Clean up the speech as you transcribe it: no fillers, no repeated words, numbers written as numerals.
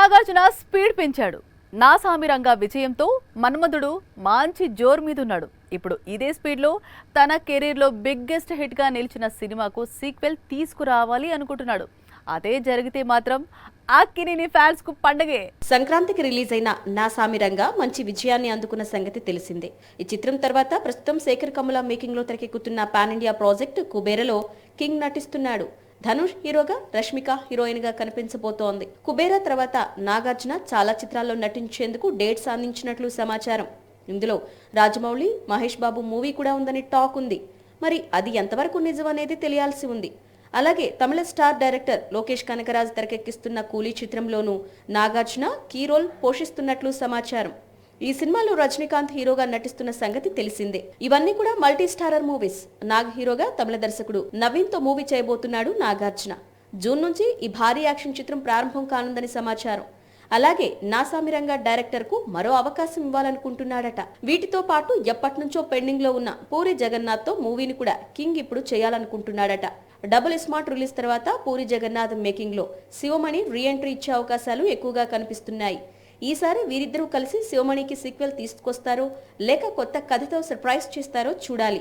Nagarjuna speed పెంచాడు. నా సామిరంగా విజయంతో మన్మధుడు మంచి జోర్ మీదున్నాడు. ఇప్పుడు ఇదే స్పీడ్లో తన కెరీర్లో బిగ్గెస్ట్ హిట్గా నిలిచిన సినిమాకు సీక్వెల్ తీసుకురావాలి అనుకుంటున్నాడు. అదే జరిగితే మాత్రం అక్కినేని ఫ్యాన్స్ కు పండగే. సంక్రాంతికి రిలీజ్ అయిన నా సామిరంగా మంచి విజయాన్ని అందుకున్న సంగతి తెలిసిందే. ఈ చిత్రం తర్వాత ప్రస్తుతం శేఖర్ కమ్ముల మేకింగ్ లో తెరకెక్కుతున్న పాన్ ఇండియా ప్రాజెక్ట్ కుబేరలో కింగ్ నటిస్తున్నాడు. ధనుష్ హీరోగా, రష్మిక హీరోయిన్ గా కనిపించబోతోంది. కుబేరా తర్వాత నాగార్జున చాలా చిత్రాల్లో నటించేందుకు డేట్స్ అందించినట్లు సమాచారం. ఇందులో రాజమౌళి, మహేష్ బాబు మూవీ కూడా ఉందని టాక్ ఉంది. మరి అది ఎంతవరకు నిజం అనేది తెలియాల్సి ఉంది. అలాగే తమిళ స్టార్ డైరెక్టర్ లోకేష్ కనకరాజ్ తెరకెక్కిస్తున్న కూలీ చిత్రంలోనూ నాగార్జున కీ రోల్ పోషిస్తున్నట్లు సమాచారం. ఈ సినిమాలో రజనీకాంత్ హీరోగా నటిస్తున్న సంగతి తెలిసిందే. ఇవన్నీ కూడా మల్టీ స్టారర్ మూవీస్. నాగ్ హీరోగా తమిళ దర్శకుడు నవీన్ తో మూవీ చేయబోతున్నాడు నాగార్జున. జూన్ నుంచి ఈ భారీ యాక్షన్ చిత్రం ప్రారంభం కానుందని సమాచారం. అలాగే నా సామిరంగా డైరెక్టర్ కు మరో అవకాశం ఇవ్వాలనుకుంటున్నాడట. వీటితో పాటు ఎప్పటినుంచో పెండింగ్ లో ఉన్న పూరి జగన్నాథ్ తో మూవీని కూడా కింగ్ ఇప్పుడు చేయాలనుకుంటున్నాడట. డబుల్ స్మార్ట్ రిలీజ్ తర్వాత పూరి జగన్నాథ్ మేకింగ్ లో శివమణి రీ ఎంట్రీ ఇచ్చే అవకాశాలు ఎక్కువగా కనిపిస్తున్నాయి. ఈసారి వీరిద్దరూ కలిసి శివమణికి సీక్వెల్ తీసుకొస్తారో లేక కొత్త కథతో సర్ప్రైజ్ చేస్తారో చూడాలి.